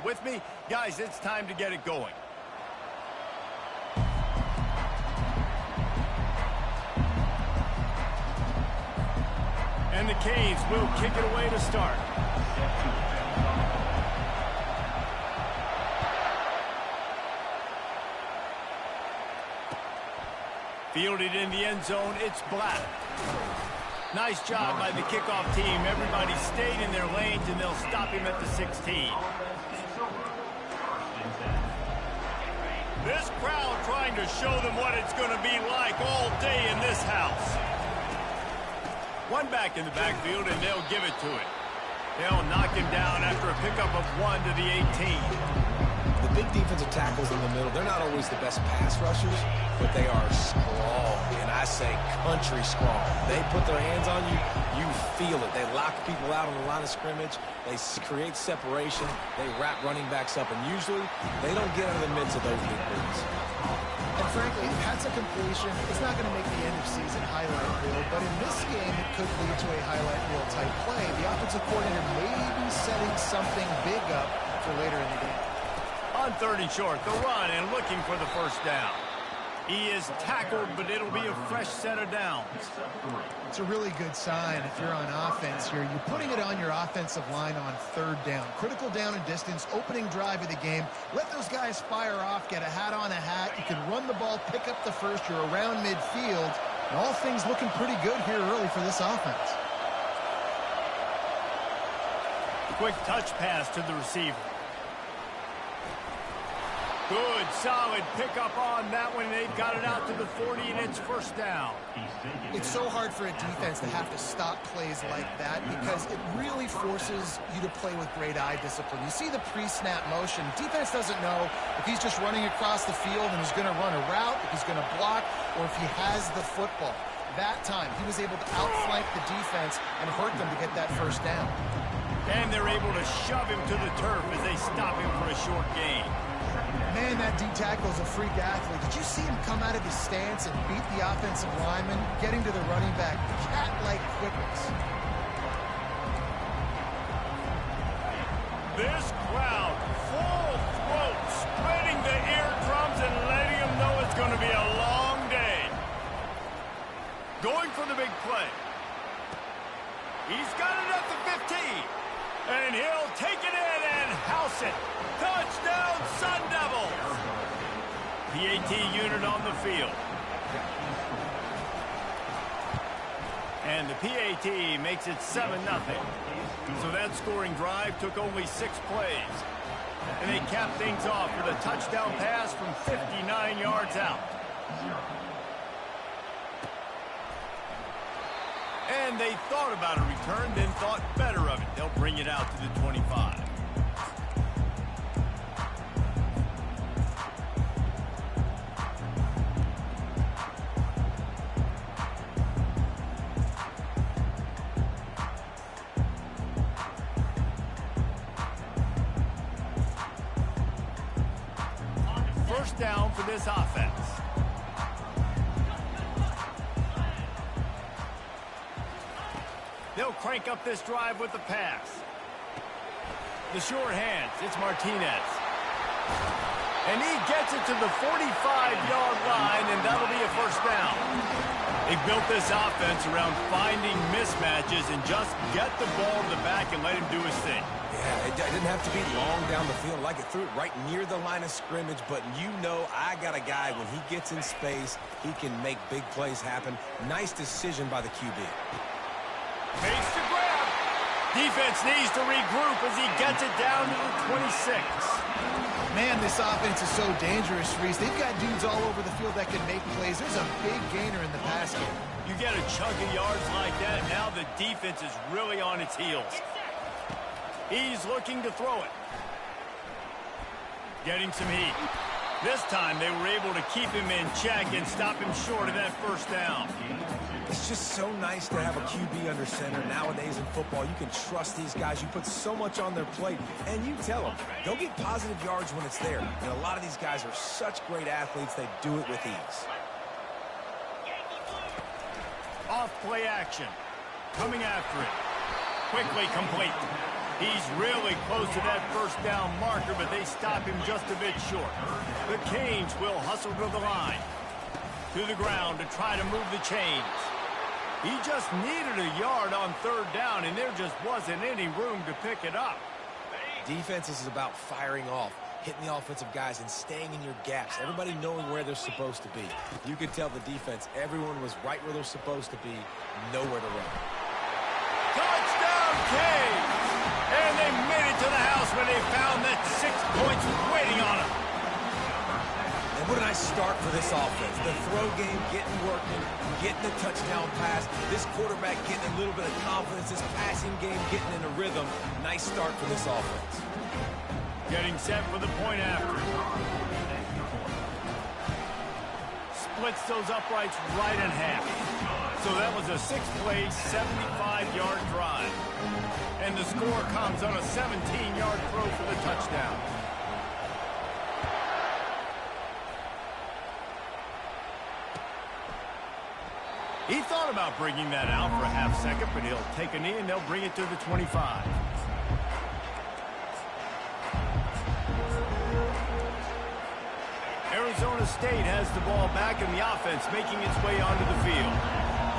with me? Guys, it's time to get it going. And the Canes will kick it away to start. Fielded in the end zone, it's Black. Nice job by the kickoff team. Everybody stayed in their lanes, and they'll stop him at the 16. This crowd trying to show them what it's going to be like all day in this house. One back in the backfield, and they'll give it to it. They'll knock him down after a pickup of 1 to the 18. The big defensive tackles in the middle, they're not always the best pass rushers, but they are strong, and I say country strong. They put their hands on you, you feel it. They lock people out on the line of scrimmage. They create separation. They wrap running backs up, and usually they don't get out of the midst of those big boys. And frankly, if that's a completion, it's not going to make the end-of-season highlight reel, but in this game, it could lead to a highlight reel type play. The offensive coordinator may be setting something big up for later in the game. On 3rd and short, the run and looking for the first down. He is tackled, but it'll be a fresh set of downs. It's a really good sign if you're on offense here. You're putting it on your offensive line on 3rd down. Critical down and distance, opening drive of the game. Let those guys fire off, get a hat on a hat. You can run the ball, pick up the first. You're around midfield. And all things looking pretty good here early for this offense. Quick touch pass to the receiver. Good, solid pickup on that one. They've got it out to the 40, and it's first down. It's so hard for a defense to have to stop plays like that because it really forces you to play with great eye discipline. You see the pre-snap motion. Defense doesn't know if he's just running across the field and he's going to run a route, if he's going to block, or if he has the football. That time, he was able to outflank the defense and hurt them to get that first down. And they're able to shove him to the turf as they stop him for a short gain. Man, that D tackle's a freak athlete. Did you see him come out of his stance and beat the offensive lineman, getting to the running back? Cat-like quickness. This crowd, full throat, spreading the eardrums and letting them know it's going to be a long day. Going for the big play. He's got it at the 15. And he'll take it in and house it. Touchdown, Sun Devils! PAT unit on the field. And the PAT makes it 7-0. So that scoring drive took only 6 plays. And they capped things off with a touchdown pass from 59 yards out. And they thought about a return, then thought better of it. They'll bring it out to the 25. First down for this offense. They'll crank up this drive with the pass. The short hands, it's Martinez. And he gets it to the 45-yard line, and that'll be a first down. They built this offense around finding mismatches and just get the ball to the back and let him do his thing. Yeah, it didn't have to be long down the field. Like it threw it right near the line of scrimmage, but you know I got a guy, when he gets in space, he can make big plays happen. Nice decision by the QB. Makes the grab. Defense needs to regroup as he gets it down to the 26. Man, this offense is so dangerous, Reese. They've got dudes all over the field that can make plays. There's a big gainer in the pass game. You get a chunk of yards like that, now the defense is really on its heels. He's looking to throw it. Getting some heat. This time they were able to keep him in check and stop him short of that first down. It's just so nice to have a QB under center. Nowadays in football, you can trust these guys. You put so much on their plate, and you tell them, go get positive yards when it's there. And a lot of these guys are such great athletes, they do it with ease. Off play action. Coming after it. Quickly complete. He's really close to that first down marker, but they stop him just a bit short. The Canes will hustle to the line. To the ground to try to move the chains. He just needed a yard on third down, and there just wasn't any room to pick it up. Defense is about firing off, hitting the offensive guys and staying in your gaps. Everybody knowing where they're supposed to be. You could tell the defense, everyone was right where they're supposed to be, nowhere to run. Touchdown, Canes! And they made it to the house when they found that 6 points was waiting on them. And what a nice start for this offense. The throw game getting working, getting the touchdown pass. This quarterback getting a little bit of confidence. This passing game getting in a rhythm. Nice start for this offense. Getting set for the point after. Splits those uprights right in half. So that was a 6-play, 75-yard drive. And the score comes on a 17-yard throw for the touchdown. He thought about bringing that out for a half second, but he'll take a knee and they'll bring it to the 25. Arizona State has the ball back in the offense, making its way onto the field.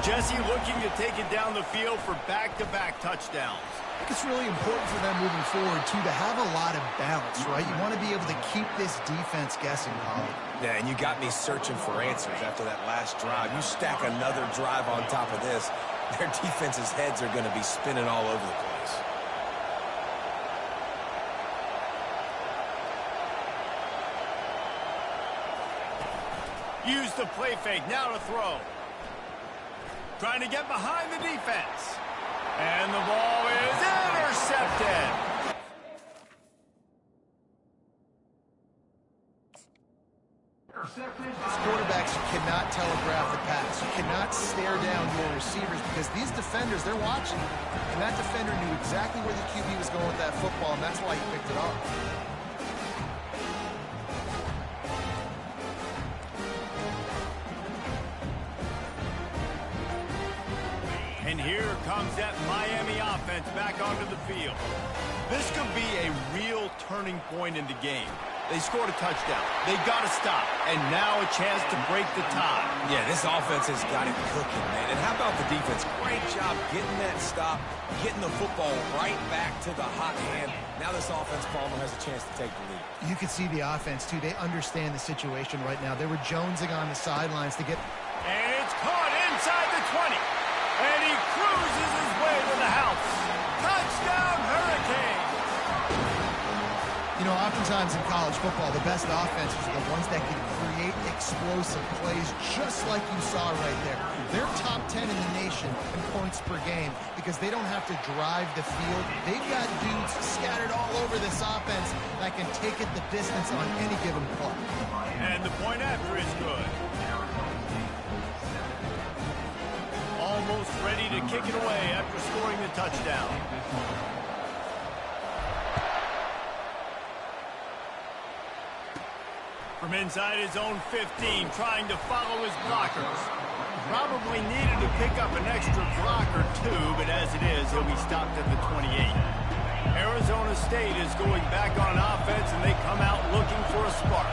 Jesse looking to take it down the field for back-to-back touchdowns. I think it's really important for them moving forward, too, to have a lot of balance, right? You want to be able to keep this defense guessing, Holly. Yeah, and you got me searching for answers after that last drive. You stack another drive on top of this, their defense's heads are going to be spinning all over the place. Use the play fake, now to throw. Trying to get behind the defense. And the ball is intercepted. As quarterbacks, you cannot telegraph the pass. You cannot stare down your receivers because these defenders, they're watching. And that defender knew exactly where the QB was going with that football, and that's why he picked it up. And here comes that Miami offense back onto the field. This could be a real turning point in the game. They scored a touchdown. They got to stop. And now a chance to break the tie. Yeah, this offense has got it cooking, man. And how about the defense? Great job getting that stop, getting the football right back to the hot hand. Now this offense, Palmer, has a chance to take the lead. You can see the offense, too. They understand the situation right now. They were jonesing on the sidelines to get... And it's caught inside the 20. And he cruises his way to the house. Touchdown, Hurricanes! You know, oftentimes in college football, the best offenses are the ones that can create explosive plays, just like you saw right there. They're top 10 in the nation in points per game because they don't have to drive the field. They've got dudes scattered all over this offense that can take it the distance on any given play. And the point after is good. Almost ready to kick it away after scoring the touchdown. From inside his own 15, trying to follow his blockers. Probably needed to pick up an extra block or two, but as it is, he'll be stopped at the 28. Arizona State is going back on offense, and they come out looking for a spark.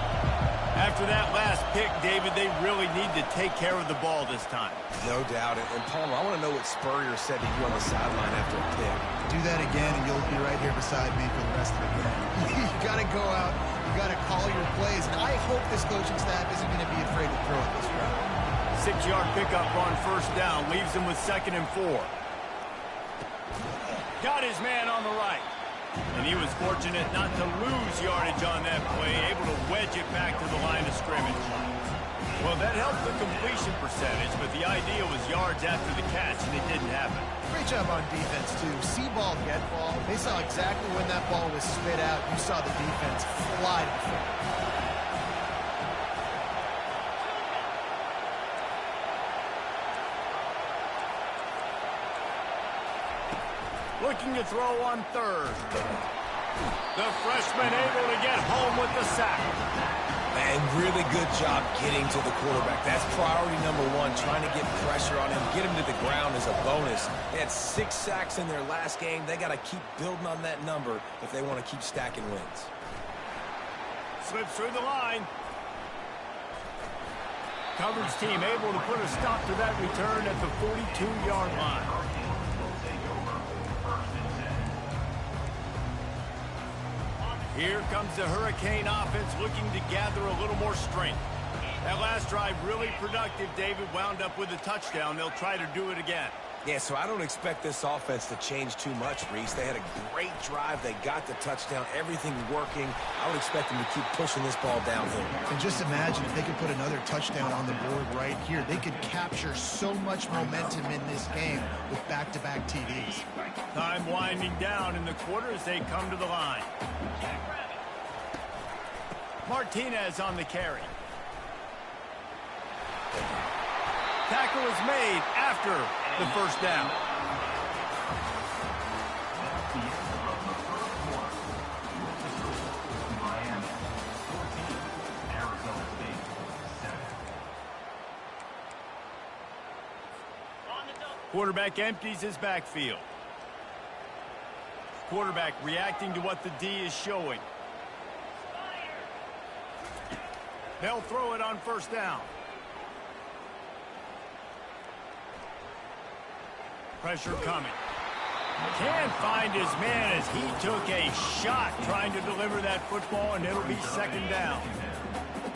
After that last pick, David, they really need to take care of the ball this time. No doubt. And Palmer, I want to know what Spurrier said to you on the sideline after a pick. Do that again, and you'll be right here beside me for the rest of the game. You got to go out. You got to call your plays. And I hope this coaching staff isn't going to be afraid to throw it this route. 6-yard pickup on first down. Leaves him with 2nd and 4. Got his man on the right. And he was fortunate not to lose yardage on that play, able to wedge it back to the line of scrimmage. Well, that helped the completion percentage, but the idea was yards after the catch, and it didn't happen. Great job on defense, too. See ball, get ball. They saw exactly when that ball was spit out. You saw the defense fly to the field. Looking to throw on third. The freshman able to get home with the sack. And really good job getting to the quarterback. That's priority number one, trying to get pressure on him. Get him to the ground as a bonus. They had 6 sacks in their last game. They got to keep building on that number if they want to keep stacking wins. Slips through the line. Coverage team able to put a stop to that return at the 42-yard line. Here comes the Hurricane offense looking to gather a little more strength. That last drive really productive. David wound up with a touchdown. They'll try to do it again. Yeah, so I don't expect this offense to change too much, Reese. They had a great drive. They got the touchdown. Everything working. I would expect them to keep pushing this ball downhill. And just imagine if they could put another touchdown on the board right here. They could capture so much momentum in this game with back-to-back TDs. Time winding down in the quarter as they come to the line. Martinez on the carry. Tackle is made after the first down. Quarterback empties his backfield. Quarterback reacting to what the D is showing. They'll throw it on first down. Pressure coming. Can't find his man as he took a shot trying to deliver that football, and it'll be second down.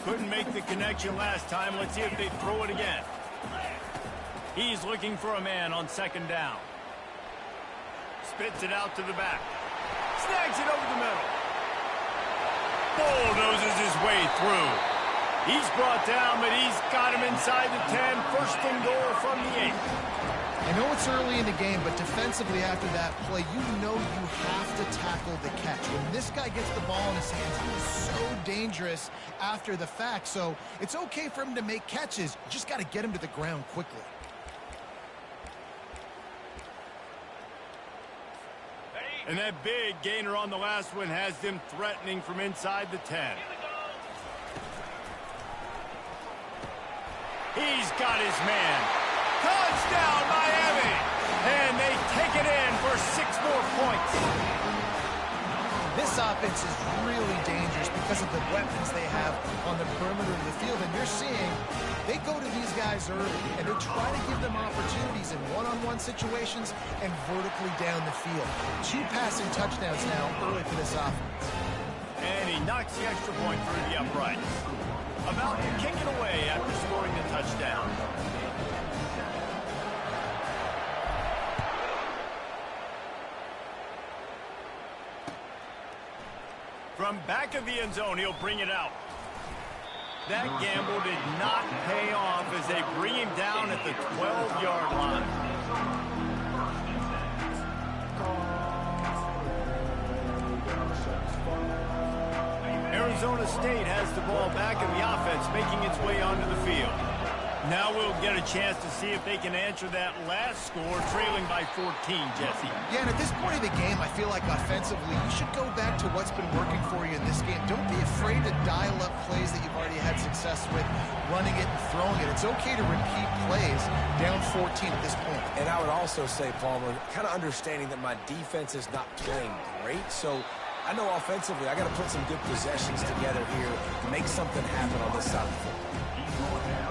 Couldn't make the connection last time. Let's see if they throw it again. He's looking for a man on second down. Spits it out to the back. Snags it over the middle. Bulldozes his way through. He's brought down, but he's got him inside the 10. First and goal from the 8. I know it's early in the game, but defensively after that play, you know you have to tackle the catch. When this guy gets the ball in his hands, he is so dangerous after the fact. So it's okay for him to make catches. You just got to get him to the ground quickly. And that big gainer on the last one has them threatening from inside the 10. He's got his man. Touchdown, Miami! And they take it in for 6 more points. This offense is really dangerous because of the weapons they have on the perimeter of the field. And you're seeing they go to these guys early, and they try to give them opportunities in one-on-one situations and vertically down the field. 2 passing touchdowns now early for this offense. And he knocks the extra point through the uprights. About to kick it away after scoring the touchdown. From back of the end zone, he'll bring it out. That gamble did not pay off as they bring him down at the 12-yard line. Arizona State has the ball back in the offense, making its way onto the field. Now we'll get a chance to see if they can answer that last score, trailing by 14, Jesse. Yeah, and at this point of the game, I feel like offensively, you should go back to what's been working for you in this game. Don't be afraid to dial up plays that you've already had success with, running it and throwing it. It's okay to repeat plays down 14 at this point. And I would also say, Palmer, kind of understanding that my defense is not playing great, so I know offensively I got to put some good possessions together here to make something happen on this side of the football.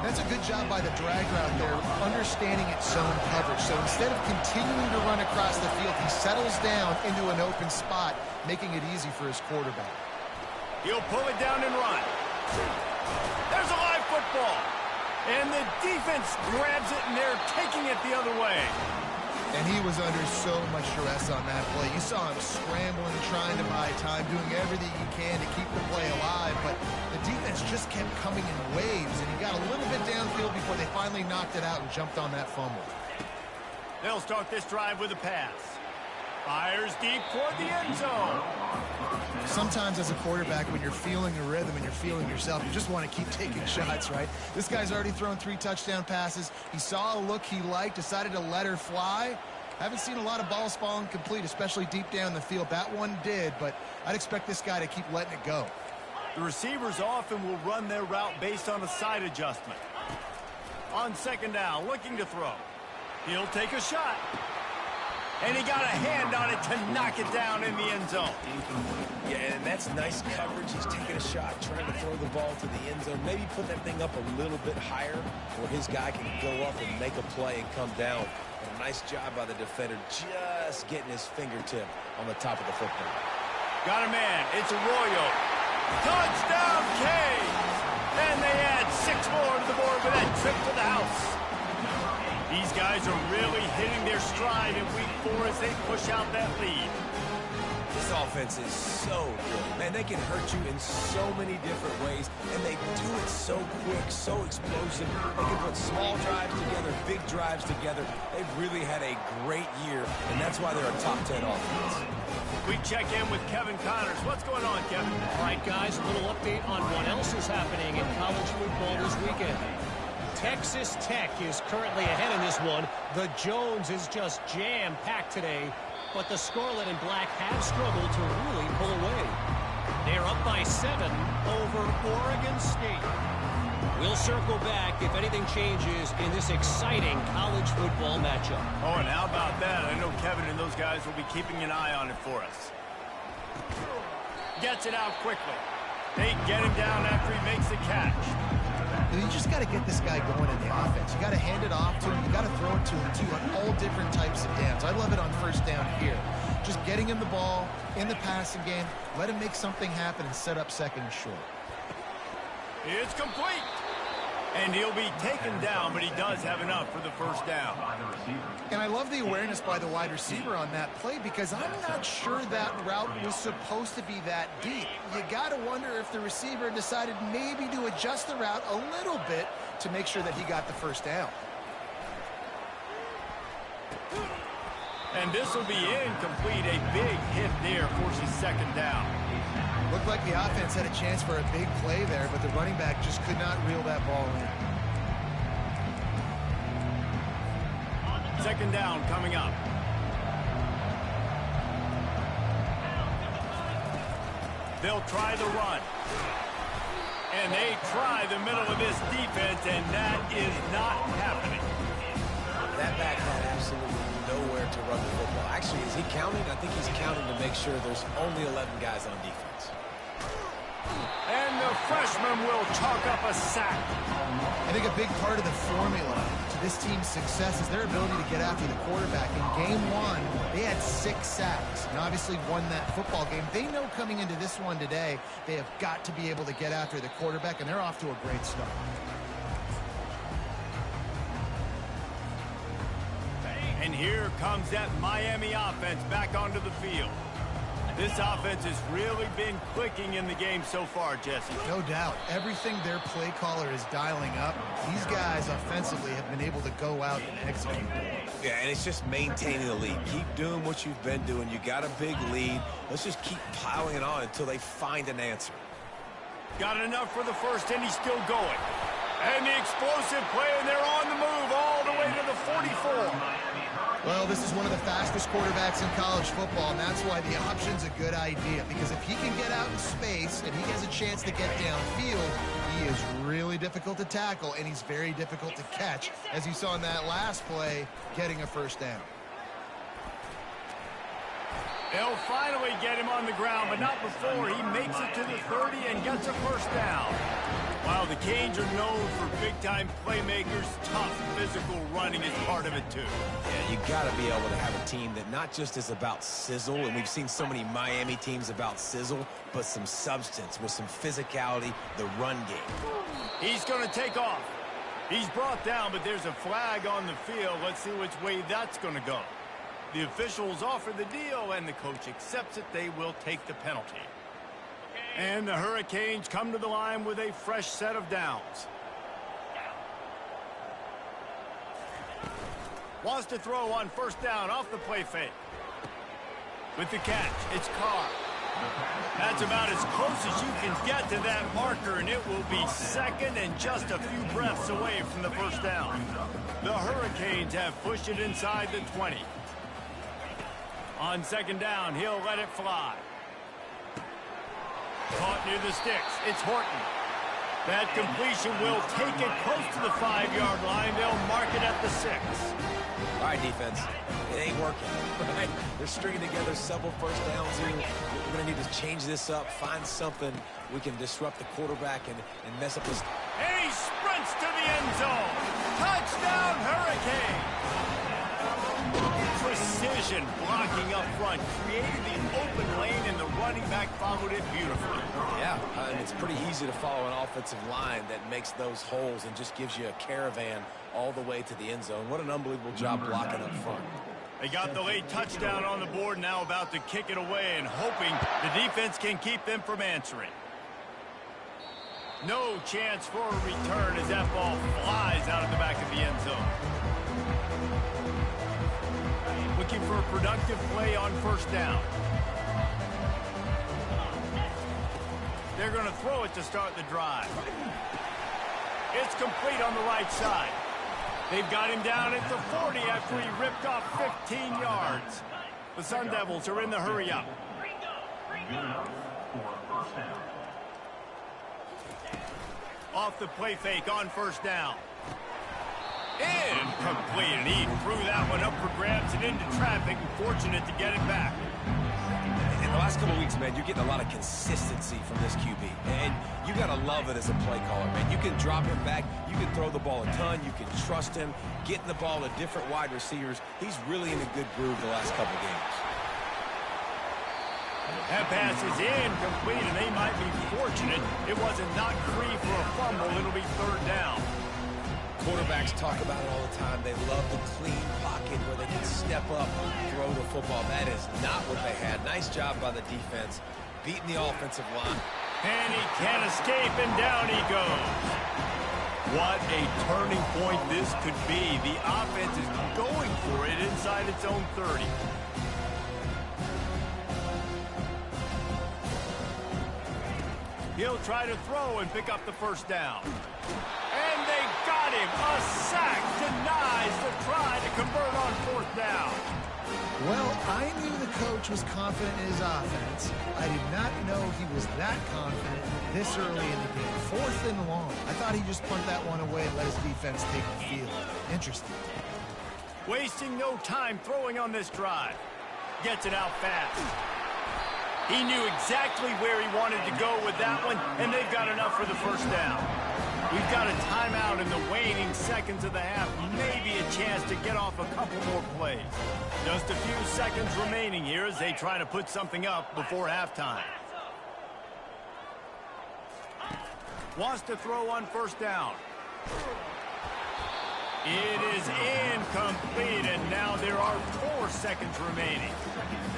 That's a good job by the drag route there, understanding its zone coverage. So instead of continuing to run across the field, he settles down into an open spot, making it easy for his quarterback. He'll pull it down and run. There's a live football. And the defense grabs it, and they're taking it the other way. And he was under so much stress on that play. You saw him scrambling, trying to buy time, doing everything he can to keep the play alive. But the defense just kept coming in waves, and he got a little bit downfield before they finally knocked it out and jumped on that fumble. They'll start this drive with a pass. Fires deep toward the end zone. Sometimes as a quarterback, when you're feeling a rhythm and you're feeling yourself, you just want to keep taking shots, right? This guy's already thrown 3 touchdown passes. He saw a look he liked, decided to let her fly, Haven't seen a lot of balls falling complete, especially deep down the field. That one did, but I'd expect this guy to keep letting it go. The receivers often will run their route based on a side adjustment. On second down, looking to throw. He'll take a shot. And he got a hand on it to knock it down in the end zone. Yeah, and that's nice coverage. He's taking a shot, trying to throw the ball to the end zone. Maybe put that thing up a little bit higher where his guy can go up and make a play and come down. And a nice job by the defender just getting his fingertip on the top of the football. Got a man. It's Arroyo. Touchdown, Canes! And they add 6 more to the board with that trip to the house. These guys are really hitting their stride in week 4 as they push out that lead. This offense is so good. Man, they can hurt you in so many different ways, and they do it so quick, so explosive. They can put small drives together, big drives together. They've really had a great year, and that's why they're a top 10 offense. We check in with Kevin Connors. What's going on, Kevin? All right, guys, a little update on what else is happening in college football this weekend. Texas Tech is currently ahead in this one. The Jones is just jam-packed today, but the Scarlet and Black have struggled to really pull away. They're up by 7 over Oregon State. We'll circle back if anything changes in this exciting college football matchup. Oh, and how about that? I know Kevin and those guys will be keeping an eye on it for us. Gets it out quickly. They get him down after he makes the catch. You just got to get this guy going in the offense. You got to hand it off to him. You got to throw it to him, too, on all different types of downs. I love it on first down here. Just getting him the ball in the passing game. Let him make something happen and set up second and short. It's complete. And he'll be taken down, but he does have enough for the first down. And I love the awareness by the wide receiver on that play because I'm not sure that route was supposed to be that deep. You got to wonder if the receiver decided maybe to adjust the route a little bit to make sure that he got the first down. And this will be incomplete. A big hit there forces second down. Looked like the offense had a chance for a big play there, but the running back just could not reel that ball in. Second down coming up. They'll try the run. And they try the middle of this defense, and that is not happening. That back had absolutely nowhere to run the football. Actually, is he counting? I think he's counting to make sure there's only 11 guys on defense. And the freshman will chalk up a sack. I think a big part of the formula to this team's success is their ability to get after the quarterback. In game 1, they had 6 sacks and obviously won that football game. They know coming into this one today, they have got to be able to get after the quarterback, and they're off to a great start. And here comes that Miami offense back onto the field. This offense has really been clicking in the game so far, Jesse. No doubt. Everything their play caller is dialing up, these guys offensively have been able to go out and execute. Yeah, and it's just maintaining the lead. Keep doing what you've been doing. You got a big lead. Let's just keep piling it on until they find an answer. Got enough for the first, and he's still going. And the explosive play, and they're on the move all the way to the 44. Well, this is one of the fastest quarterbacks in college football, and that's why the option's a good idea. Because if he can get out in space and he has a chance to get downfield, he is really difficult to tackle, and he's very difficult to catch, as you saw in that last play, getting a first down. They'll finally get him on the ground, but not before he makes it to the 30 and gets a first down. Wow, the Canes are known for big-time playmakers. Tough physical running is part of it, too. Yeah, you got to be able to have a team that not just is about sizzle, and we've seen so many Miami teams about sizzle, but some substance with some physicality, the run game. He's going to take off. He's brought down, but there's a flag on the field. Let's see which way that's going to go. The officials offer the deal, and the coach accepts it. They will take the penalty. And the Hurricanes come to the line with a fresh set of downs. Wants to throw on first down off the play fake. With the catch, it's Carr. That's about as close as you can get to that marker, and it will be second and just a few breaths away from the first down. The Hurricanes have pushed it inside the 20. On second down, he'll let it fly. Caught near the sticks. It's Horton. That completion will take it close to the 5-yard line. They'll mark it at the 6. All right, defense. It ain't working. Right? They're stringing together several first downs here. We're going to need to change this up, find something we can disrupt the quarterback and mess up this. And he sprints to the end zone. Touchdown, Hurricane. Precision blocking up front, created the open lane, and the running back followed it beautifully. Yeah, and it's pretty easy to follow an offensive line that makes those holes and just gives you a caravan all the way to the end zone. What an unbelievable job blocking up front. They got the late touchdown on the board, now about to kick it away and hoping the defense can keep them from answering. No chance for a return as that ball flies out of the back of the end zone. Looking for a productive play on first down. They're going to throw it to start the drive. It's complete on the right side. They've got him down at the 40 after he ripped off 15 yards. The Sun Devils are in the hurry-up. Off the play fake on first down. Incomplete, and he threw that one up for grabs and into traffic, and fortunate to get it back. In the last couple of weeks, man, you're getting a lot of consistency from this QB. And you got to love it as a play caller, man. You can drop him back. You can throw the ball a ton. You can trust him, getting the ball to different wide receivers. He's really in a good groove the last couple of games. That pass is incomplete, and they might be fortunate it wasn't knocked free for a fumble. It'll be third down. Quarterbacks talk about it all the time. They love the clean pocket where they can step up, throw the football. That is not what they had. Nice job by the defense, beating the offensive line. And he can't escape, and down he goes. What a turning point this could be. The offense is going for it inside its own 30. He'll try to throw and pick up the first down. And they got him. A sack denies the try to convert on fourth down. Well, I knew the coach was confident in his offense. I did not know he was that confident this early in the game. Fourth and long. I thought he'd just punt that one away and let his defense take the field. Interesting. Wasting no time throwing on this drive. Gets it out fast. He knew exactly where he wanted to go with that one, and they've got enough for the first down. We've got a timeout in the waning seconds of the half. Maybe a chance to get off a couple more plays. Just a few seconds remaining here as they try to put something up before halftime. Wants to throw on first down. It is incomplete, and now there are 4 seconds remaining.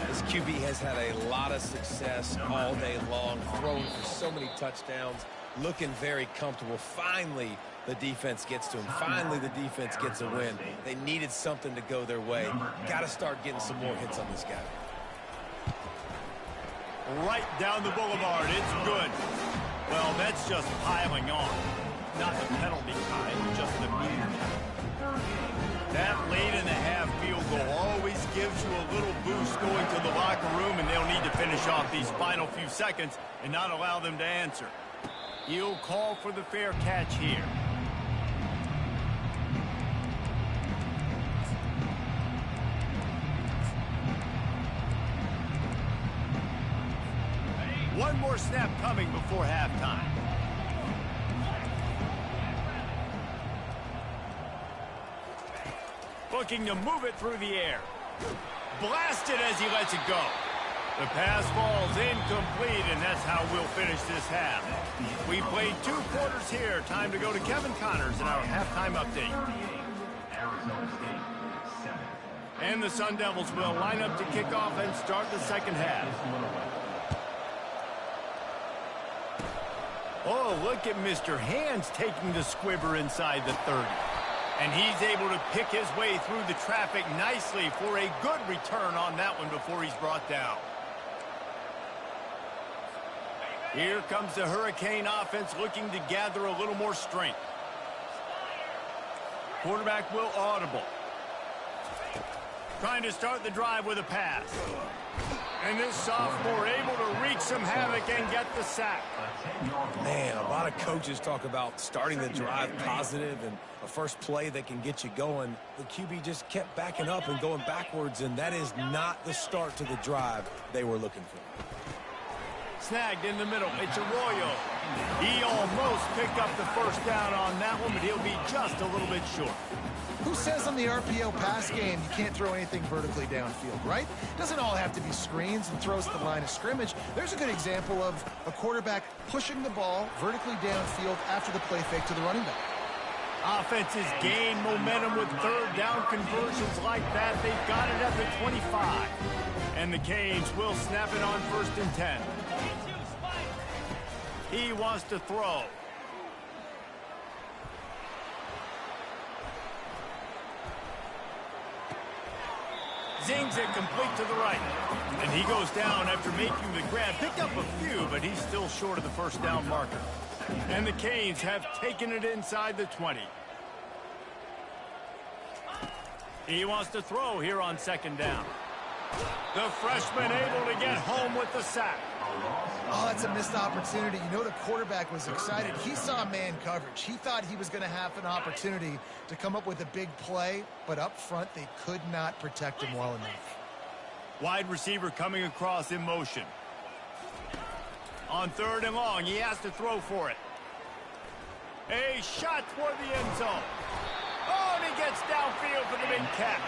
This QB has had a lot of success all day long, throwing for so many touchdowns, looking very comfortable. Finally, the defense gets to him. Finally, the defense gets a win. They needed something to go their way. Got to start getting some more hits on this guy. Right down the boulevard. It's good. Well, that's just piling on. Not the penalty kind, just the mean kind. That late in the half field goal always gives you a little boost going to the locker room, and they'll need to finish off these final few seconds and not allow them to answer. He'll call for the fair catch here. One more snap coming before halftime. Looking to move it through the air. Blasted as he lets it go. The pass falls incomplete, and that's how we'll finish this half. We played 2 quarters here. Time to go to Kevin Connors in our halftime update. And the Sun Devils will line up to kick off and start the second half. Oh, look at Mr. Hands taking the squibber inside the 30. And he's able to pick his way through the traffic nicely for a good return on that one before he's brought down. Here comes the Hurricane offense looking to gather a little more strength. Quarterback will audible. Trying to start the drive with a pass. And this sophomore able to wreak some havoc and get the sack. Man, a lot of coaches talk about starting the drive positive and a first play that can get you going. The QB just kept backing up and going backwards, and that is not the start to the drive they were looking for. Snagged in the middle. It's Arroyo. He almost picked up the first down on that one, but he'll be just a little bit short. Who says on the RPO pass game you can't throw anything vertically downfield, right? Doesn't all have to be screens and throws at the line of scrimmage. There's a good example of a quarterback pushing the ball vertically downfield after the play fake to the running back. Offenses gain momentum with third down conversions like that. They've got it at the 25. And the Canes will snap it on 1st and 10. He wants to throw. Zings it complete to the right. And he goes down after making the grab. Picked up a few, but he's still short of the first down marker. And the Canes have taken it inside the 20. He wants to throw here on 2nd down. The freshman able to get home with the sack. Oh, that's a missed opportunity. You know, the quarterback was excited. He saw man coverage. He thought he was going to have an opportunity to come up with a big play, but up front, they could not protect him well enough. Wide receiver coming across in motion. On 3rd and long, he has to throw for it. A shot toward the end zone. Oh, and he gets downfield for the big catch.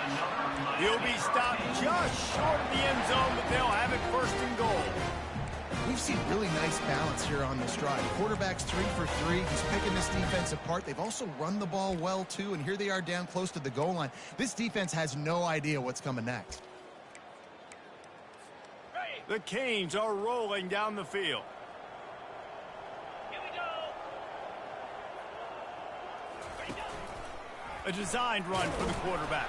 He'll be stopped just short of the end zone, but they'll have it 1st and goal. We've seen really nice balance here on this drive. Quarterback's 3 for 3. He's picking this defense apart. They've also run the ball well, too, and here they are down close to the goal line. This defense has no idea what's coming next. The Canes are rolling down the field. A designed run for the quarterback.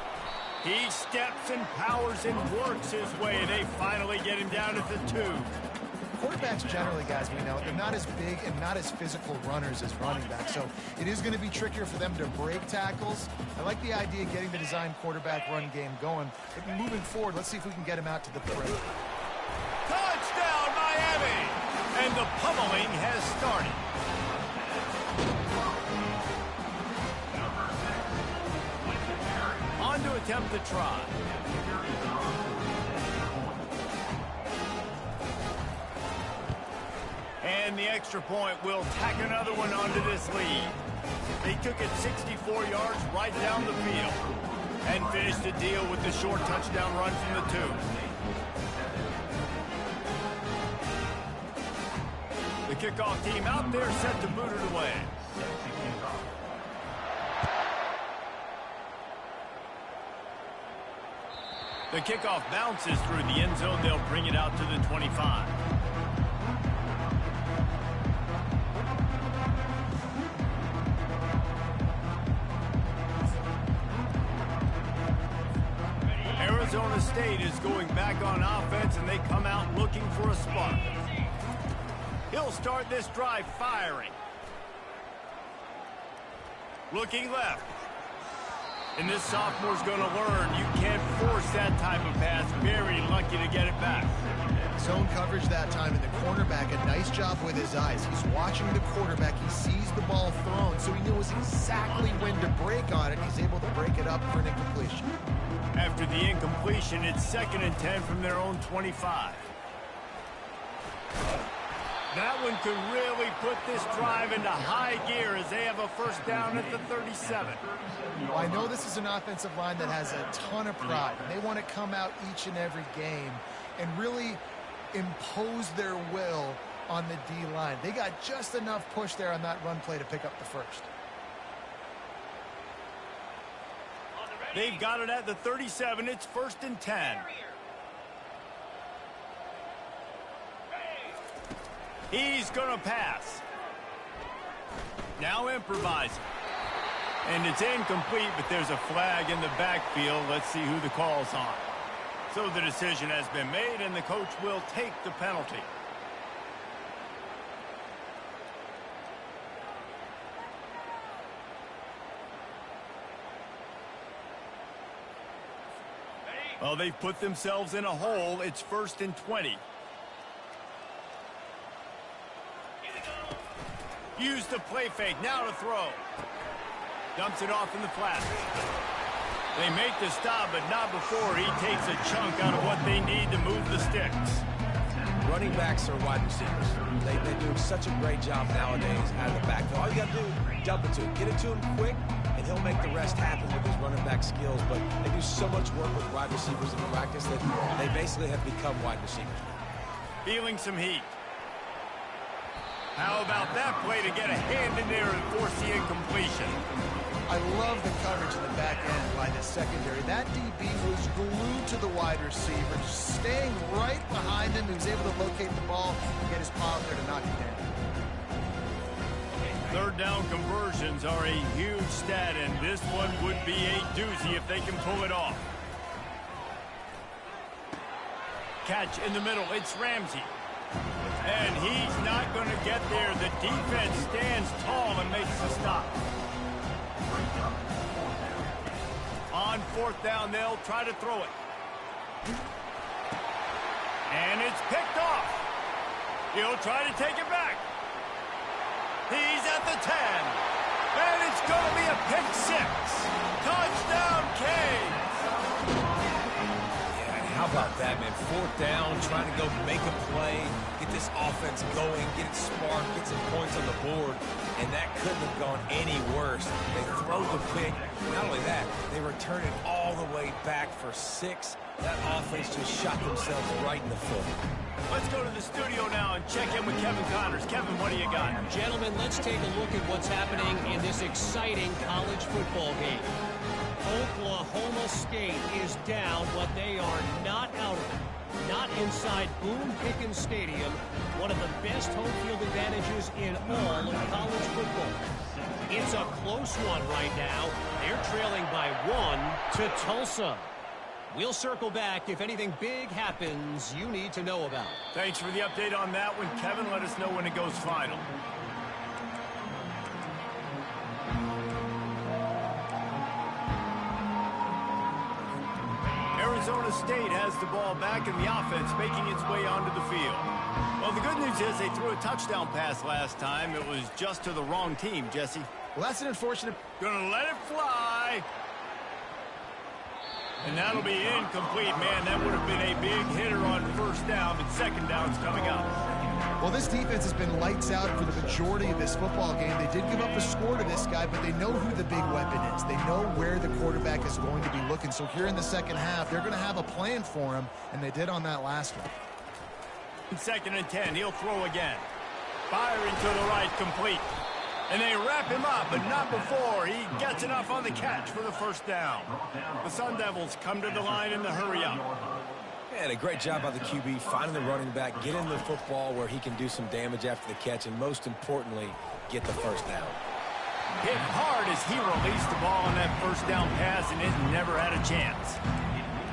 He steps and powers and works his way. They finally get him down at the 2. Quarterbacks generally, guys, we know, they're not as big and not as physical runners as running backs, so it is going to be trickier for them to break tackles. I like the idea of getting the designed quarterback run game going, but moving forward, let's see if we can get him out to the perimeter. Touchdown, Miami! And the pummeling has started. On to attempt the try. And the extra point will tack another one onto this lead. They took it 64 yards right down the field and finished the deal with the short touchdown run from the 2. The kickoff team out there set to boot it away. The kickoff bounces through the end zone. They'll bring it out to the 25. Arizona State is going back on offense, and they come out looking for a spark. He'll start this drive firing. Looking left. And this sophomore's going to learn you can't force that type of pass. Very lucky to get it back. Zone coverage that time, and the cornerback, a nice job with his eyes. He's watching the quarterback. He sees the ball thrown, so he knows exactly when to break on it. He's able to break it up for an incompletion. After the incompletion, it's 2nd and 10 from their own 25. That one could really put this drive into high gear as they have a first down at the 37. Well, I know this is an offensive line that has a ton of pride. They want to come out each and every game and really impose their will on the D-line. They got just enough push there on that run play to pick up the first. They've got it at the 37. It's 1st and 10. He's going to pass. Now improvising. And it's incomplete, but there's a flag in the backfield. Let's see who the call's on. So the decision has been made, and the coach will take the penalty. Well, they've put themselves in a hole. It's 1st and 20. Use the play fake. Now to throw. Dumps it off in the flat. They make the stop, but not before he takes a chunk out of what they need to move the sticks. Running backs are wide receivers. They do such a great job nowadays out of the backfield. All you got to do, dump it to him. Get it to him quick, and he'll make the rest happen with his running back skills. But they do so much work with wide receivers in practice that they basically have become wide receivers. Feeling some heat. How about that play to get a hand in there and force the incompletion? I love the coverage in the back end by the secondary. That DB was glued to the wide receiver, just staying right behind him. He was able to locate the ball and get his paw out there to knock it down. Third down conversions are a huge stat, and this one would be a doozy if they can pull it off. Catch in the middle. It's Ramsey. And he's not going to get there. The defense stands tall and makes the stop. On 4th down, they'll try to throw it. And it's picked off. He'll try to take it back. He's at the 10. And it's going to be a pick 6. Touchdown, Canes. How about that, man? 4th down, trying to go make a play, get this offense going, get it sparked, get some points on the board, and that couldn't have gone any worse. They throw the pick. Not only that, they return it all the way back for 6. That offense just shot themselves right in the foot. Let's go to the studio now and check in with Kevin Connors. Kevin, what do you got? Gentlemen, let's take a look at what's happening in this exciting college football game. Oklahoma State is down, but they are not out of it. Not inside Boone Pickens Stadium, one of the best home field advantages in all of college football. It's a close one right now. They're trailing by 1 to Tulsa. We'll circle back if anything big happens you need to know about. Thanks for the update on that one, Kevin. Let us know when it goes final. Arizona State has the ball back, and the offense making its way onto the field. Well, the good news is they threw a touchdown pass last time. It was just to the wrong team, Jesse. Well, that's an unfortunate... Gonna let it fly. And that'll be incomplete. Man, that would have been a big hitter on 1st down, but 2nd down's coming up. Well, this defense has been lights out for the majority of this football game. They did give up a score to this guy, but they know who the big weapon is. They know where the quarterback is going to be looking. So here in the 2nd half, they're going to have a plan for him, and they did on that last one. 2nd and 10, he'll throw again. Firing to the right, complete. And they wrap him up, but not before he gets enough on the catch for the 1st down. The Sun Devils come to the line in the hurry-up. And a great job by the QB, finding the running back, getting the football where he can do some damage after the catch, and most importantly, get the 1st down. Hit hard as he released the ball on that 1st down pass, and it never had a chance.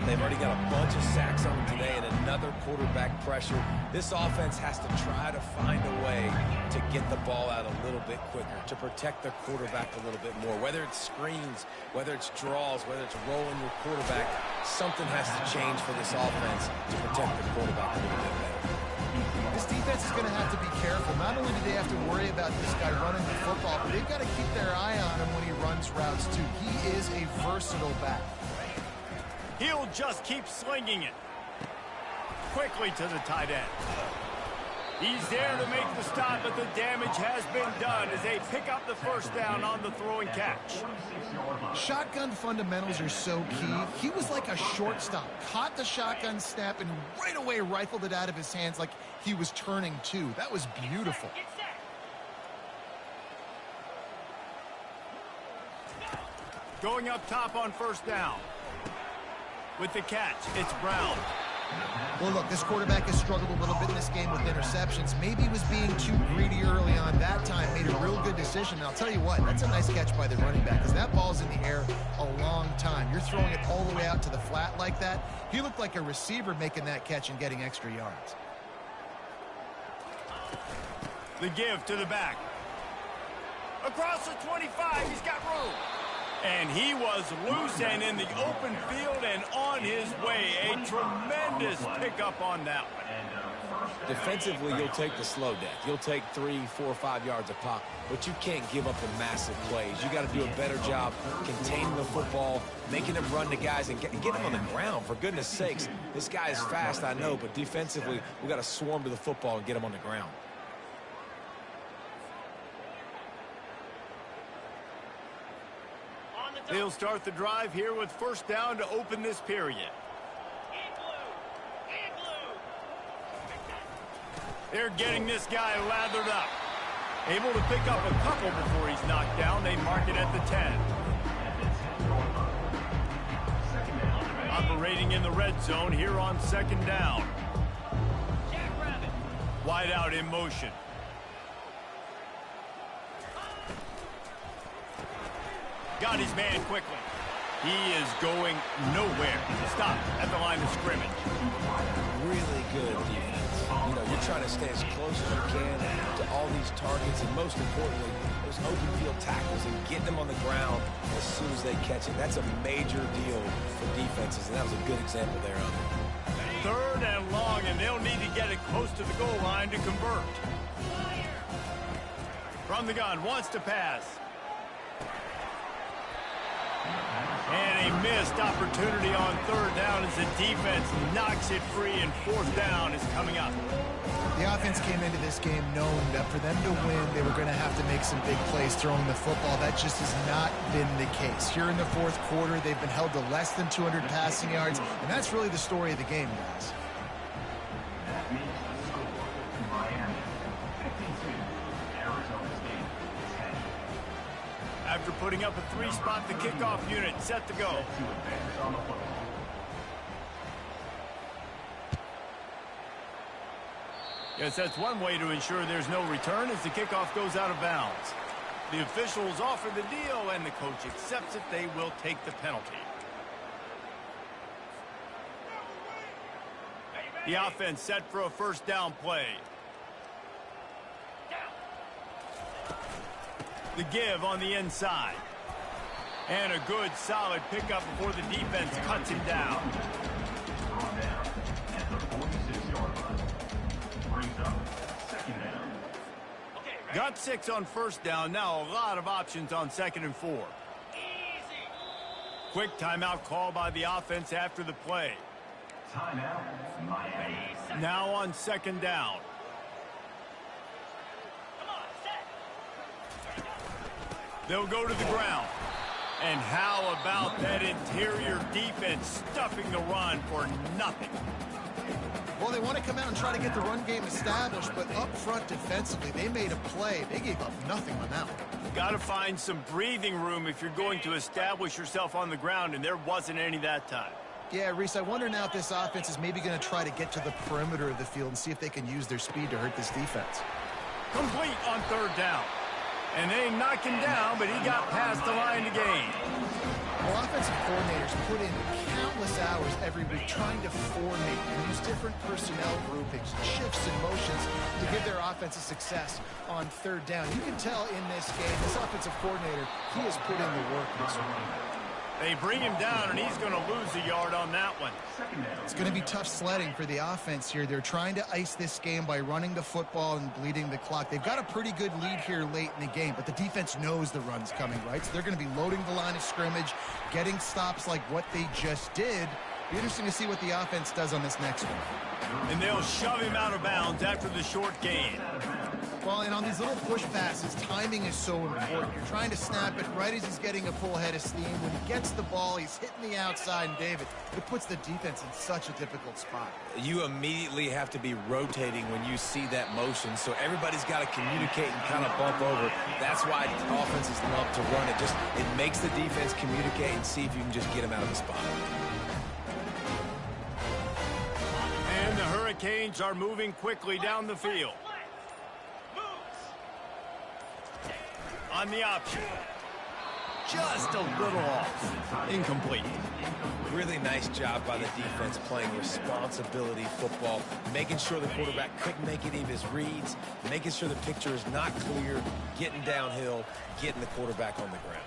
They've already got a bunch of sacks on them today and another quarterback pressure. This offense has to try to find a way to get the ball out a little bit quicker, to protect the quarterback a little bit more. Whether it's screens, whether it's draws, whether it's rolling your quarterback, something has to change for this offense to protect the quarterback a little bit better. This defense is going to have to be careful. Not only do they have to worry about this guy running the football, but they've got to keep their eye on him when he runs routes, too. He is a versatile back. He'll just keep slinging it. Quickly to the tight end. He's there to make the stop, but the damage has been done as they pick up the 1st down on the throw and catch. Shotgun fundamentals are so key. He was like a shortstop. Caught the shotgun snap and right away rifled it out of his hands like he was turning too. That was beautiful. Going up top on 1st down. With the catch, it's Brown. Well, look, this quarterback has struggled a little bit in this game with interceptions. Maybe he was being too greedy early on. That time made a real good decision. And I'll tell you what, that's a nice catch by the running back because that ball's in the air a long time. You're throwing it all the way out to the flat like that. He looked like a receiver making that catch and getting extra yards. The give to the back. Across the 25, he's got room. And he was loose and in the open field and on his way. A tremendous pickup on that one. Defensively, you'll take the slow death. You'll take 3, 4, 5 yards a pop, but you can't give up the massive plays. You got to do a better job containing the football, making them run to guys, and get them on the ground. For goodness sakes, this guy is fast, I know, but defensively, we got to swarm to the football and get him on the ground. They'll start the drive here with first down to open this period. They're getting this guy lathered up. Able to pick up a couple before he's knocked down. They mark it at the 10. Operating in the red zone here on second down. Wide out in motion. Got his man quickly. He is going nowhere. Stop at the line of scrimmage. Really good defense. You know, you're trying to stay as close as you can to all these targets, and most importantly, those open field tackles, and get them on the ground as soon as they catch it. That's a major deal for defenses, and that was a good example there of it. Third and long, and they'll need to get it close to the goal line to convert. From the gun, wants to pass. And a missed opportunity on third down as the defense knocks it free, and fourth down is coming up. The offense came into this game knowing that for them to win, they were going to have to make some big plays throwing the football. That just has not been the case. Here in the fourth quarter, they've been held to less than 200 passing yards, and that's really the story of the game, guys. After putting up a 3-spot, the kickoff unit set to go. Yes, that's one way to ensure there's no return as the kickoff goes out of bounds. The officials offer the deal, and the coach accepts it. They will take the penalty. The offense set for a first down play. The give on the inside. And a good, solid pickup before the defense cuts him down. Got 6 on first down. Now a lot of options on 2nd and 4. Quick timeout call by the offense after the play. Now on 2nd down. They'll go to the ground. And how about that interior defense stuffing the run for nothing? Well, they want to come out and try to get the run game established, but up front defensively, they made a play. They gave up nothing on that one. Got to find some breathing room if you're going to establish yourself on the ground, and there wasn't any that time. Yeah, Reese, I wonder now if this offense is maybe going to try to get to the perimeter of the field and see if they can use their speed to hurt this defense. Complete on third down. And they knocked him down, but he got past the line to gain. Well, offensive coordinators put in countless hours every week trying to formate and use different personnel groupings, shifts and motions to give their offense a success on third down. You can tell in this game, this offensive coordinator, he has put in the work this week. They bring him down, and he's going to lose a yard on that one. It's going to be tough sledding for the offense here. They're trying to ice this game by running the football and bleeding the clock. They've got a pretty good lead here late in the game, but the defense knows the run's coming, right? So they're going to be loading the line of scrimmage, getting stops like what they just did. Be interesting to see what the offense does on this next one. And they'll shove him out of bounds after the short gain. Well, and on these little push passes, timing is so important. You're trying to snap it right as he's getting a full head of steam. When he gets the ball, he's hitting the outside, and David, it puts the defense in such a difficult spot. You immediately have to be rotating when you see that motion, so everybody's got to communicate and kind of bump over. That's why offenses love to run it. It makes the defense communicate and see if you can just get him out of the spot. And the Hurricanes are moving quickly down the field. On the option. Just a little off. Incomplete. Really nice job by the defense playing responsibility football, making sure the quarterback couldn't make any of his reads, making sure the picture is not clear, getting downhill, getting the quarterback on the ground.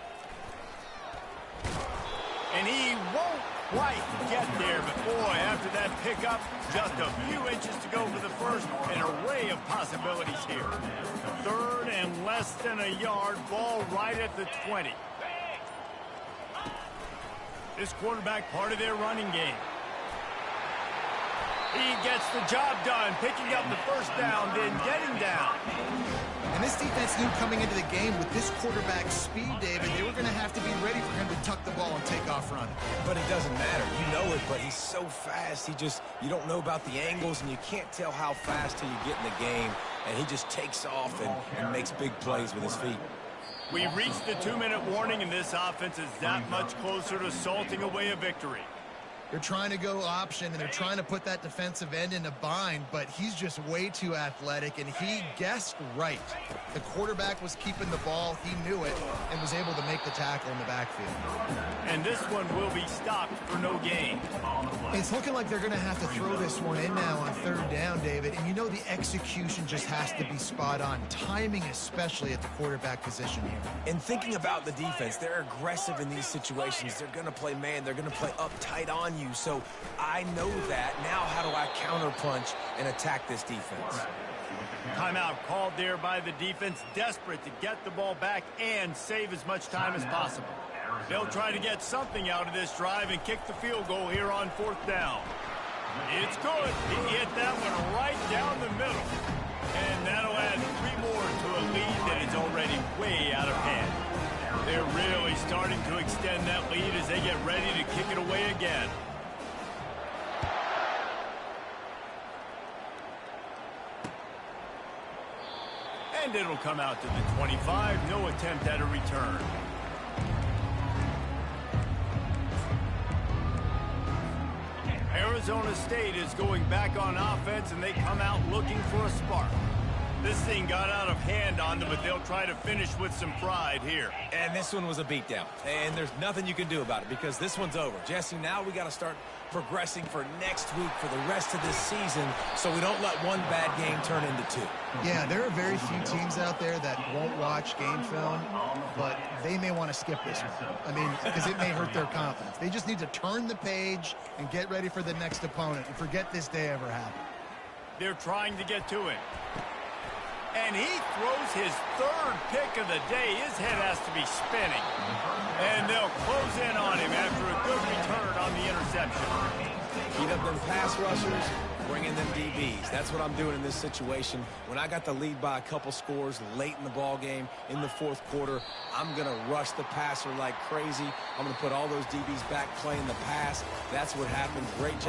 And he won't quite get there, but boy, after that pickup, just a few inches to go for the first. An array of possibilities here. Third and less than a yard, ball right at the 20. This quarterback part of their running game. He gets the job done, picking up the first down, then getting down. And this defense knew coming into the game with this quarterback's speed, David, they were going to have to be ready for him to tuck the ball and take off running. But it doesn't matter. You know it, but he's so fast. You don't know about the angles, and you can't tell how fast till you get in the game. And he just takes off and makes big plays with his feet. We've reached the 2-minute warning, and this offense is that much closer to salting away a victory. They're trying to go option, and they're trying to put that defensive end in a bind, but he's just way too athletic, and he guessed right. The quarterback was keeping the ball. He knew it and was able to make the tackle in the backfield. And this one will be stopped for no gain. It's looking like they're going to have to throw this one in now on third down, David, and you know the execution just has to be spot on. Timing especially at the quarterback position here. And thinking about the defense, they're aggressive in these situations. They're going to play man. They're going to play uptight on you. So I know that. Now how do I counterpunch and attack this defense? Timeout called there by the defense, desperate to get the ball back and save as much time as possible. They'll try to get something out of this drive and kick the field goal here on fourth down. It's good. He hit that one right down the middle. And that'll add 3 more to a lead that is already way out of hand. They're really starting to extend that lead as they get ready to kick it away again. And it'll come out to the 25. No attempt at a return. Arizona State is going back on offense, and they come out looking for a spark. This thing got out of hand on them, but they'll try to finish with some pride here. And this one was a beatdown. And there's nothing you can do about it because this one's over. Jesse, now we got to start progressing for next week for the rest of this season so we don't let one bad game turn into 2. Yeah, there are very few teams out there that won't watch game film, but they may want to skip this one. I mean, because it may hurt their confidence. They just need to turn the page and get ready for the next opponent and forget this day ever happened. They're trying to get to him. And he throws his 3rd pick of the day. His head has to be spinning. And they'll close in on him after a good return on the interception. Heat up them pass rushers, bring in them DBs. That's what I'm doing in this situation. When I got the lead by a couple scores late in the ball game in the 4th quarter, I'm going to rush the passer like crazy. I'm going to put all those DBs back playing the pass. That's what happened. Great job.